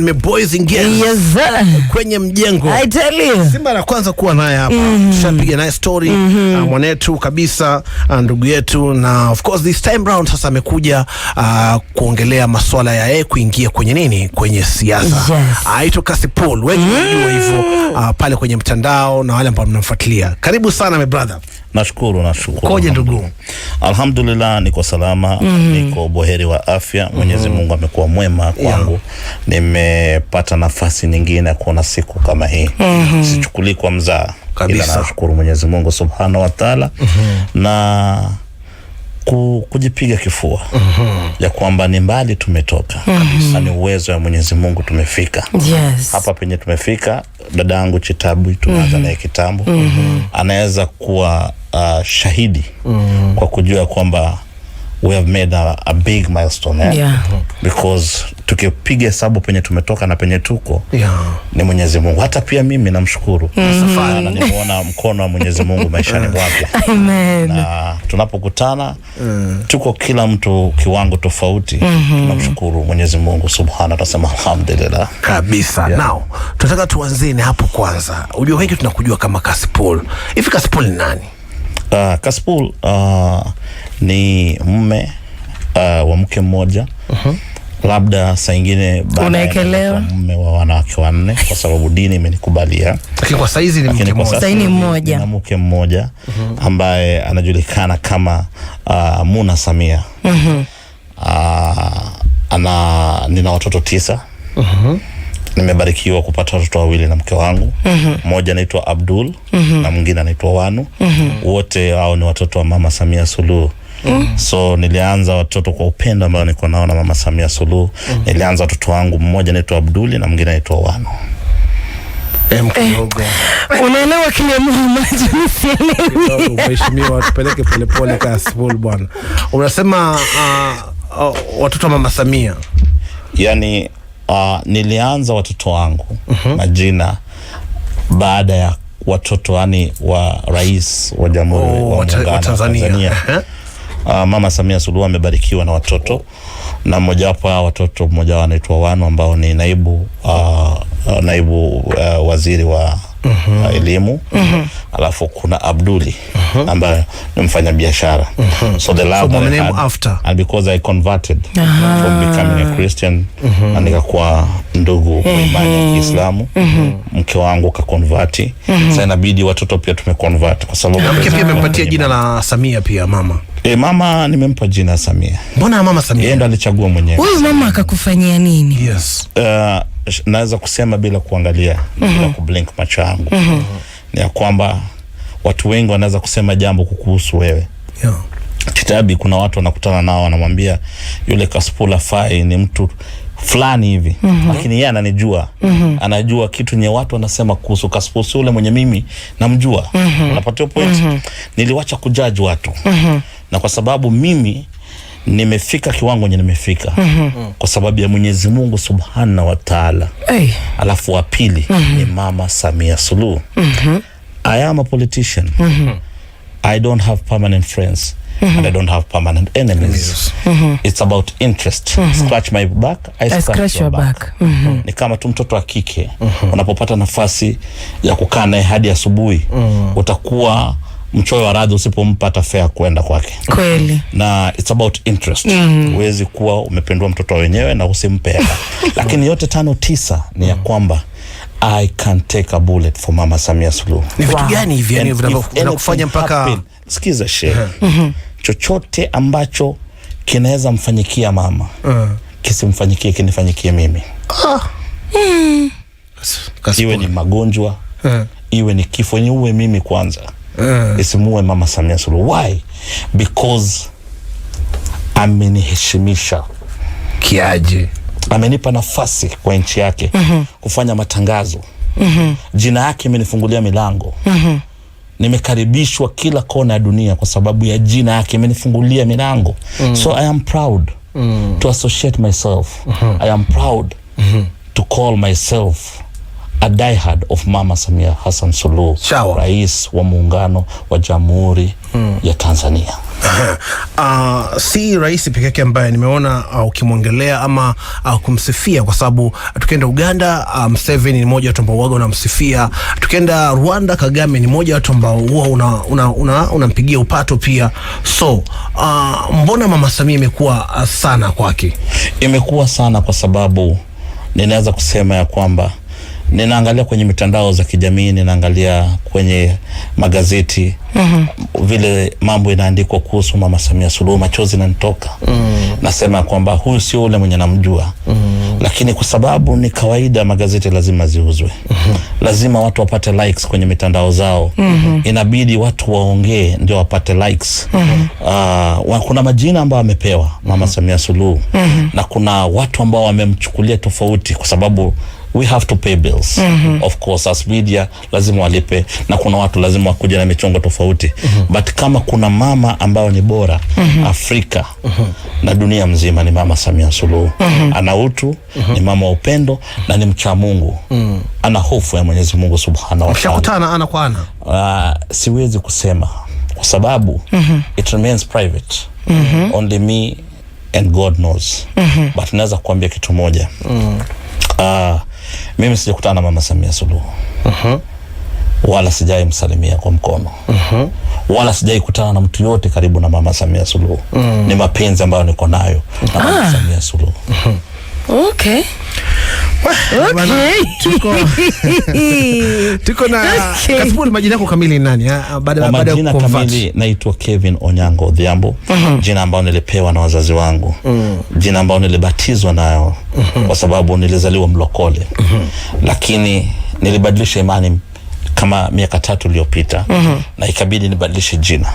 Me boys in gears. Yes sir. Kwenye mjengo. I tell you. Simba la kwanza kuwa naye hapa. Tushapiga naye story. Mwanetu kabisa, ndugu yetu, na of course this time round sasa amekuja kuongelea masuala ya yeye kuingia kwenye nini? Kwenye siasa. Yes. Aitwa Kasipul. Wengi wanajua hivyo pale kwenye mtandao na wale ambao mnamfuatilia. Karibu sana my brother. Nashukuru. Koje ndugu? Alhamdulillah niko salama, niko boheri wa afya. Mwenyezi Mungu amekuwa mwema kwangu. Nimepata nafasi nyingine ya kuona siku kama hii. Sichukuli kwa mzaa. Ila nashukuru Mwenyezi Mungu Subhanahu wa Ta'ala na kujipiga kifua ya kwamba ni mbali tumetoka. Na ni uwezo wa Mwenyezi Mungu tumefika. Yes. Hapa penye tumefika, dadangu Chitabu tunaanza naye kitambo. Anaweza kuwa shahidi kwa kujua kwamba we have made a big milestone. Because tukipiga hesabu penye tumetoka na penye tuko, ni Mwenyezi Mungu. Hata pia mimi namshukuru. Na nimeona mkono wa Mwenyezi Mungu maishani mwake. Amen. Na tunapokutana tuko kila mtu kiwango tofauti. Tunamshukuru Mwenyezi Mungu Subhanahu, tunasema alhamdulillah. Kabisa. Now, tunataka tuanzeni hapo kwanza. Unajua wengi tunakujua kama Kasipul. Hivi Kasipul ni nani? Kasipul ni mume wa mke mmoja. Labda saa nyingine unaekelewa mume wa wanawake wanne kwa sababu dini imenikubalia. Lakini kwa saizi ni mke mmoja. Sasa ni mmoja. Na mke mmoja ambaye anajulikana kama Muna Samia. Nina watoto 9. Nimebarikiwa kupata watoto wawili na mke wangu. Mmoja anaitwa Abdul na mwingine anaitwa Wanu. Wote hao ni watoto wa Mama Samia Suluhu. So nilianza watoto kwa upendo ambao niko nao na Mama Samia Suluhu. Nilianza watoto wangu, mmoja anaitwa Abdul na mwingine anaitwa Wanu. Unaelewa kile mmoja msielewi. Mheshimiwa, tupeleke polepole Kasipul bwana. Unasema watoto wa Mama Samia. Yani nilianza watoto wangu majina baada ya watoto wa rais wa Jamhuri wa Tanzania. Mama Samia Suluhu amebarikiwa na watoto, na mmoja wapo wa watoto mmoja wao anaitwa Wanu ambao ni naibu waziri wa elimu. Alafu kuna Abduli ambaye ni mfanyabiashara. So the love that I had, after, and because I converted from becoming a Christian, and nikakuwa ndugu kwa imani ya Kiislamu, mke wangu kakonverti. Sasa inabidi watoto pia tumeconvert kwa sababu mke pia amempatia jina la Samia pia mama. Mama nimempa jina Samia. Mbona Mama Samia? Yeye ndo alichagua mwenyewe. Huyu mama akakufanyia nini? Yes. Naweza kusema bila kuangalia, bila kublink macho yangu. Ni ya kwamba watu wengi wanaweza kusema jambo kukuhusu wewe. Kitabi kuna watu wanakutana nao wanamwambia yule Kasipul fai ni mtu fulani hivi. Lakini yeye ananijua. Anajua kitu nye watu wanasema kuhusu Kasipul yule mwenye mimi namjua. Unapata point? Niliwacha kujudge watu. Na kwa sababu mimi nimefika kiwango nye nimefika kwa sababu ya Mwenyezi Mungu Subhanahu wa Ta'ala. Alafu wa pili ni Mama Samia Suluhu. I am a politician. I don't have permanent friends. And I don't have permanent enemies. It's about interest. Scratch my back, I scratch your back. Ni kama tu mtoto wa kike unapopata nafasi ya kukaa naye hadi asubuhi, utakuwa mchoyo wa radhi usipompata fare kwenda kwake. Kweli. Na it's about interest. Huwezi kuwa umependwa mtoto wenyewe na usimpe. Lakini yote 5-9 ni ya kwamba I can take a bullet for Mama Samia Suluhu. Ni vitu gani hivi yani vinakufanya mpaka sikiza shehe? Chochote ambacho kinaweza mfanyikia mama, kisimfanyikie kinifanyikie mimi. Iwe ni magonjwa, iwe ni kifo, ni uwe mimi kwanza. Isimuwe Mama Samia Suluhu. Why? Because ameniheshimisha kiaje. Amenipa nafasi kwa nchi yake kufanya matangazo. Jina yake imenifungulia milango. Nimekaribishwa kila kona ya dunia kwa sababu ya jina yake imenifungulia milango. So I am proud to associate myself. I am proud to call myself a diehard of Mama Samia Hassan Suluhu, rais wa muungano wa Jamhuri ya Tanzania. Si rais pekee yake ambaye nimeona ukimwongelea ama kumsifia, kwa sababu tukienda Uganda Museveni ni mmoja watu ambao waga unamsifia, tukienda Rwanda Kagame ni mmoja watu ambao huwa unampigia upato pia. So mbona Mama Samia imekuwa sana kwake? Imekuwa sana kwa sababu ninaweza kusema ya kwamba ninaangalia kwenye mitandao za kijamii, ninaangalia kwenye magazeti vile mambo inaandikwa kuhusu Mama Samia Suluhu, machozi yananitoka. Nasema kwamba huyu sio ule mwenye namjua. Lakini kwa sababu ni kawaida magazeti lazima ziuzwe. Lazima watu wapate likes kwenye mitandao zao. Inabidi watu waongee ndio wapate likes. Kuna majina ambao wamepewa Mama Samia Suluhu na kuna watu ambao wamemchukulia tofauti kwa sababu we have to pay bills. Of course, as media lazima walipe na kuna watu lazima wakuja na michongo tofauti. But kama kuna mama ambao ni bora Afrika na dunia mzima ni Mama Samia Suluhu. Ana utu, ni mama wa upendo na ni mcha Mungu. Ana hofu ya Mwenyezi Mungu Subhanahu wa Ta'ala. Mshakutana ana kwa ana? Siwezi kusema kwa sababu it remains private. Only me and God knows. But naweza kuambia kitu moja. Mimi sijakutana na Mama Samia Suluhu. Wala sijai msalimia kwa mkono. Wala sijai kutana na mtu yote karibu na Mama Samia Suluhu. Ni mapenzi ambayo niko nayo na Mama Samia Suluhu. Okay. Tuko na Kasipul, majina yako kamili ni nani? Majina kamili naitwa Kevin Onyango Odhiambo. Jina ambalo nilipewa na wazazi wangu. Jina ambalo nilibatizwa nayo kwa sababu nilizaliwa mlokole. Lakini nilibadilisha imani kama miaka 3 iliyopita na ikabidi nibadilishe jina.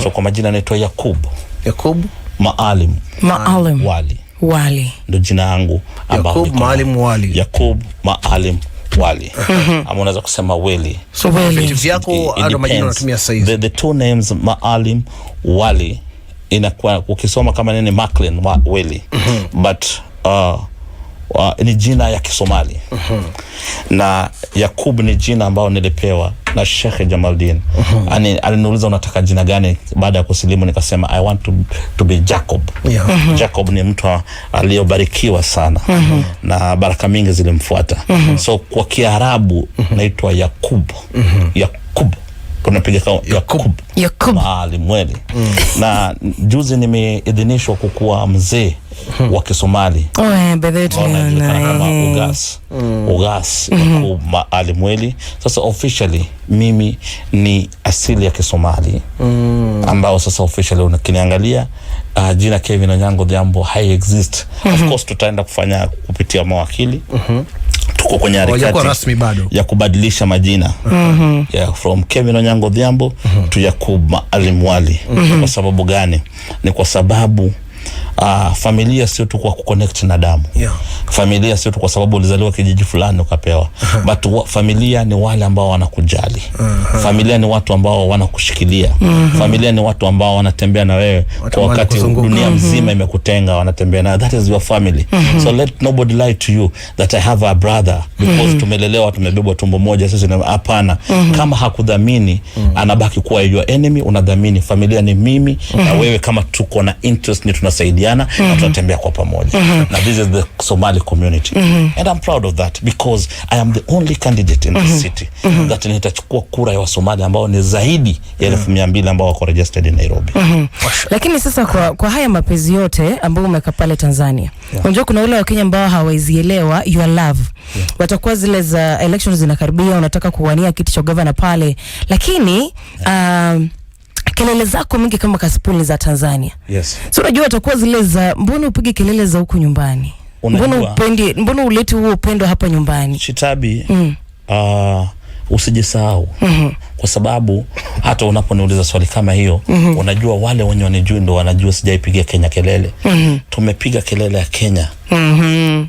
So kwa majina naitwa Yakub Maalim Wali. Ndo jina yangu ambao Yakub Maalim Wali. Yakub Maalim Wali. Ama unaweza kusema Weli. So vitu vyako ndo majina unatumia sasa hivi. The two names Maalim Wali inakuwa ukisoma kama nini Macklin Weli. But ni jina ya Kisomali. Na Yakub ni jina ambao nilipewa na Sheikh Jamaldin. Aliniuliza unataka jina gani baada ya kusilimu, nikasema I want to be Jacob. Jacob ni mtu aliyobarikiwa sana na baraka mingi zilimfuata. So kwa Kiarabu naitwa Yakub. Yakub tunapiga kama Yakub Maalim Wali. Na juzi nimeidhinishwa kukuwa mzee wa Kisomali. Ugas Yakub Maalim Wali. Sasa officially mimi ni asili ya Kisomali ambao sasa officially unakiniangalia jina Kevin Onyango Odhiambo hai exist. Of course tutaenda kufanya kupitia mawakili. Tuko kwenye harakati ya kubadilisha majina from Kevin Onyango Odhiambo to Yakub Maalim Wali. Kwa sababu gani? Ni kwa sababu familia sio tu kwa kuconnect na damu. Familia sio tu kwa sababu ulizaliwa kijiji fulani ukapewa. But familia ni wale ambao wanakujali. Familia ni watu ambao wanakushikilia. Familia ni watu ambao wanatembea na wewe kwa wakati dunia mzima imekutenga, wanatembea na. That is your family. So let nobody lie to you that I have a brother because tumelelewa tumebebwa tumbo moja sisi. Hapana. Kama hakudhamini anabaki kuwa your enemy. Unadhamini familia ni mimi na wewe, kama tuko na interest ni tunasaidiana na tunatembea kwa pamoja. Na this is the Somali community. And I'm proud of that because I am the only candidate in the city that nitachukua kura ya Wasomali ambao ni zaidi ya 1200 ambao wako registered in Nairobi. Lakini sasa kwa haya mapenzi yote ambao umeka pale Tanzania, unajua kuna wale wa Kenya ambao hawaizielewa your love. Watakuwa zile za elections zinakaribia, unataka kuwania kiti cha governor pale, lakini kelele zako mingi kama Kasipul za Tanzania. So unajua atakuwa zile za mbona upige kelele za huku nyumbani? Mbona ulete huo upendo hapa nyumbani? Chitabi, usijisahau. Kwa sababu hata unaponiuliza swali kama hiyo, unajua wale wenye wanijui ndo wanajua sijaipiga Kenya kelele. Tumepiga kelele ya Kenya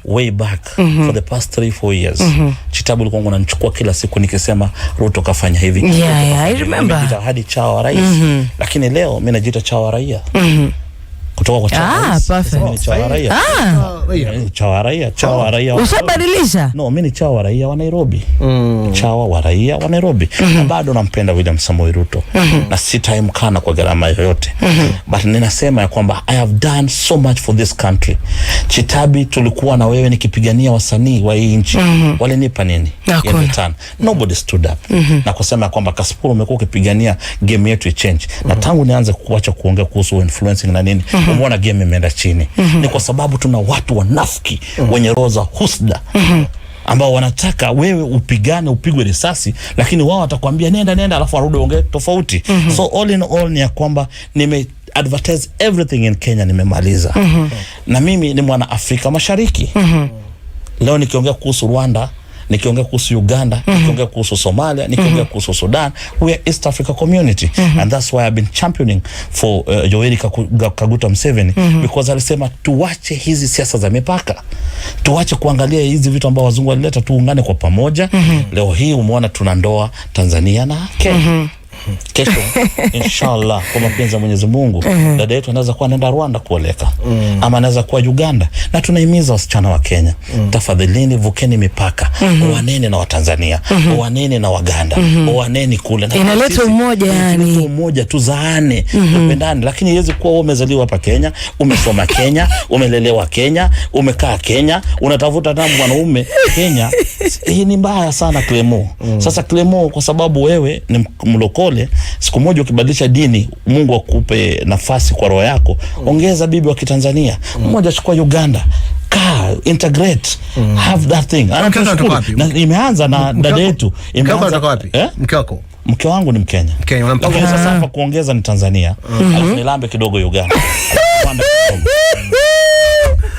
way back for the past 3-4 years. Chitabu ulikuwa unanichukua kila siku nikisema Ruto kafanya hivi. I remember. Hadi chawa rais. Lakini leo mimi najiita chawa raia. kutoka kwa chawa. Perfect. Mimi chawa raia. Chawa raia. Ushabadilisha? No, mimi ni chawa raia wa Nairobi. Chawa wa raia wa Nairobi. Na bado nampenda William Samoei Ruto. Na sitaimkana kwa gharama yoyote. But ninasema ya kwamba I have done so much for this country. Chitabi, tulikuwa na wewe nikipigania wasanii wa hii nchi. Walinipa nini? Nobody stood up. Na kusema kwamba Kasipul umekuwa ukipigania game yetu change. Na tangu nianze kuacha kuongea kuhusu influencing na nini, umeona game imeenda chini. Ni kwa sababu tuna watu wanafiki wenye roho za husda ambao wanataka wewe upigane, upigwe risasi, lakini wao watakwambia nenda alafu arudi ongee tofauti. So all in all ni ya kwamba nime advertise everything in Kenya, nimemaliza. Na mimi ni mwana Afrika Mashariki. Leo nikiongea kuhusu Rwanda, nikiongea kuhusu Uganda, nikiongea kuhusu Somalia, nikiongea kuhusu Sudan, we are East Africa community. And that's why I've been championing for Yoweri Kaguta Museveni, because alisema tuache hizi siasa za mipaka, tuache kuangalia hizi vitu ambao wazungu walileta, tuungane kwa pamoja. Leo hii umeona tuna ndoa Tanzania na Kenya. Kesho inshallah kwa mapenzi ya Mwenyezi Mungu dada yetu anaweza kuwa nenda Rwanda kuoleka, ama anaweza kuwa Uganda. Na tunahimiza wasichana wa Kenya, tafadhalini vukeni mipaka, oaneni na Watanzania, oaneni na Waganda, oaneni kule, na inaleta umoja, yani umoja, tuzaane, tupendane. Lakini iweze kuwa wewe umezaliwa hapa Kenya, umesoma Kenya, umelelewa Kenya, umekaa Kenya, unatafuta na mwanaume Kenya. Hii ni mbaya sana Clemo. Sasa Clemo, kwa sababu wewe ni mlokole, siku moja ukibadilisha dini, Mungu akupe nafasi kwa roho yako, ongeza bibi wa Kitanzania, mmoja chukua Uganda, integrate, have that thing. Na imeanza na dada yetu. Imeanza wapi? Mke wako? Mke wangu ni Mkenya. Mkenya, unampaka sasa hapa kuongeza ni Tanzania. Alafu nilambe kidogo Uganda.